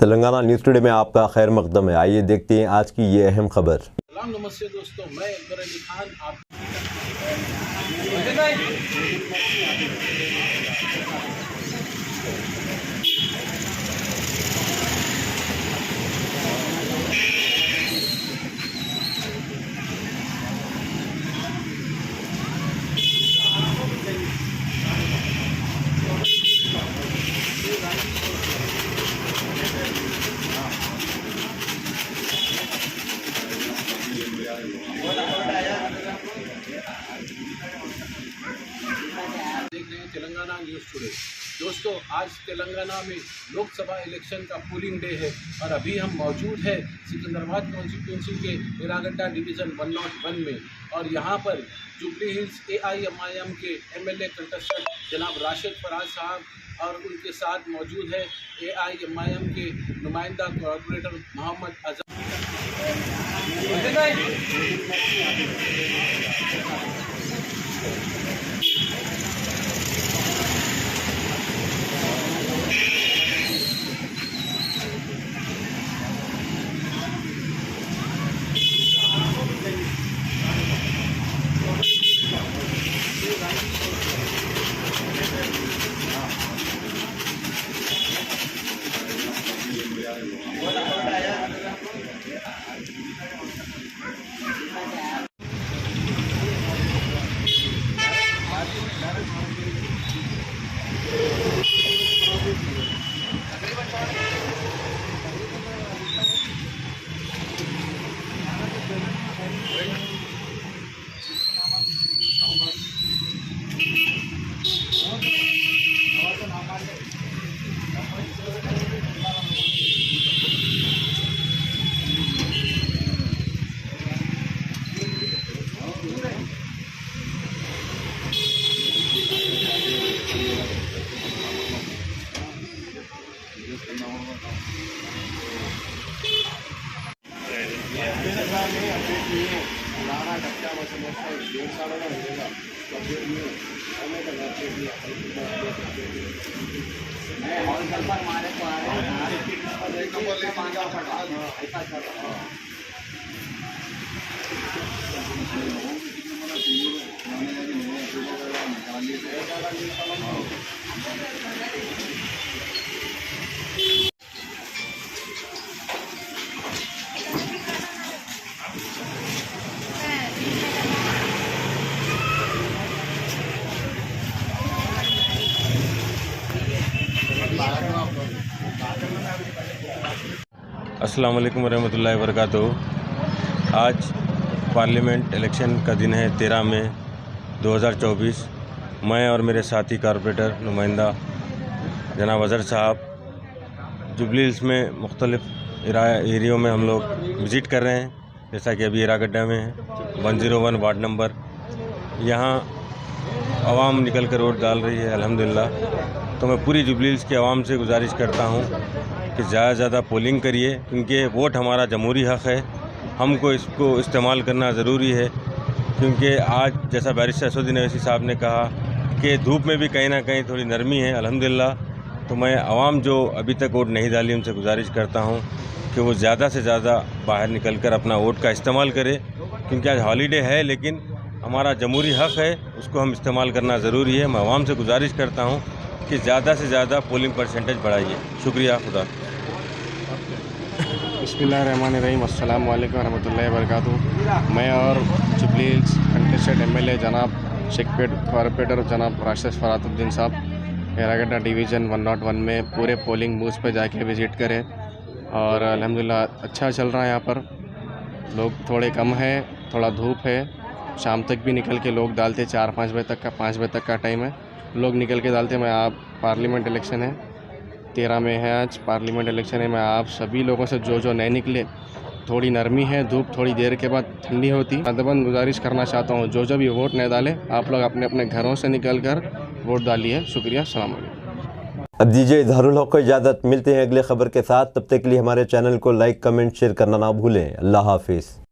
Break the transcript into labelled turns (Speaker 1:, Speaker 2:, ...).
Speaker 1: Telangana news today में आपका खैर मकदम है। आइए देखते हैं आज की ये अहम खबर।
Speaker 2: नमस्ते दोस्तों, मैं अकबर अली खान आप देख रहे हैं तेलंगाना न्यूज़ टुडे। दोस्तों, आज तेलंगाना में लोकसभा इलेक्शन का पोलिंग डे है और अभी हम मौजूद हैं सिकंदराबाद कॉन्स्टिट्यूंसी के एरागड्डा डिवीज़न 101 में। और यहाँ पर जुबली हिल्स AIMIM के MLA कंटेस्टेंट जनाब राशिद फराज साहब और उनके साथ मौजूद है AIMIM के नुमाइंदा कॉर्पोरेटर मोहम्मद अजहर।
Speaker 3: अस्सलाम वालेकुम वरहमतुल्लाहि वबरकातुहू। आज पार्लियामेंट इलेक्शन का दिन है 13 मई 2024। मैं और मेरे साथी कॉर्पोरेटर नुमाइंदा जनाब अजहर साहब जुबली हिल्स में मुख्तलिफ एरियो में हम लोग विज़िट कर रहे हैं। जैसा कि अभी एरागड्डा में है 101 वार्ड नंबर, यहाँ आवाम निकल कर वोट डाल रही है अल्हम्दुलिल्लाह। तो मैं पूरी जुबली हिल्स की आवाम से गुजारिश करता हूँ कि ज़्यादा से ज़्यादा पोलिंग करिए, क्योंकि वोट हमारा जमहूरी हक़ है, हमको इसको इस्तेमाल करना ज़रूरी है। क्योंकि आज जैसा बैरिस्टर असदुद्दीन अवैसी साहब ने कहा कि धूप में भी कहीं ना कहीं थोड़ी नरमी है अल्हम्दुलिल्लाह। तो मैं आवाम जो अभी तक वोट नहीं डाली उनसे गुजारिश करता हूँ कि वो ज़्यादा से ज़्यादा बाहर निकल कर अपना वोट का इस्तेमाल करें, क्योंकि आज हॉलीडे है लेकिन हमारा जमहूरी हक़ है, उसको हम इस्तेमाल करना ज़रूरी है। मैं आवाम से गुजारिश करता हूँ कि ज़्यादा से ज़्यादा पोलिंग परसेंटेज बढ़ाइए। शुक्रिया, खुदा।
Speaker 4: बिस्मिल्लाहिर्रहमानिर्रहीम, अस्सलाम वालेकुम रहमतुल्लाहि वबरकातुहू। मैं और जुबली हिल्स कंटेस्टेड MLA जनाब शेखपेट कॉर्पोरेटर जनाब राशिद फराजुद्दीन साहब एरागड्डा डिवीज़न 101 में पूरे पोलिंग बूथ पर जाके विज़िट करें और अल्हम्दुलिल्लाह अच्छा चल रहा है। यहाँ पर लोग थोड़े कम है, थोड़ा धूप है, शाम तक भी निकल के लोग डालते, 4-5 बजे तक का 5 बजे तक का टाइम है, लोग निकल के डालते। मैं आप पार्लियामेंट इलेक्शन है 13 में है, आज पार्लियामेंट इलेक्शन है। मैं आप सभी लोगों से जो नहीं निकले, थोड़ी नरमी है, धूप थोड़ी देर के बाद ठंडी होती, अदबन गुजारिश करना चाहता हूँ जो भी वोट नहीं डाले आप लोग अपने अपने घरों से निकल कर वोट डालिए। शुक्रिया, अस्सलाम वालेकुम।
Speaker 1: अब दीजिए इजहारुल हक़ को इजाज़त। मिलते हैं अगले खबर के साथ, तब तक के लिए हमारे चैनल को लाइक, कमेंट, शेयर करना ना भूलें। अल्लाह हाफिज़।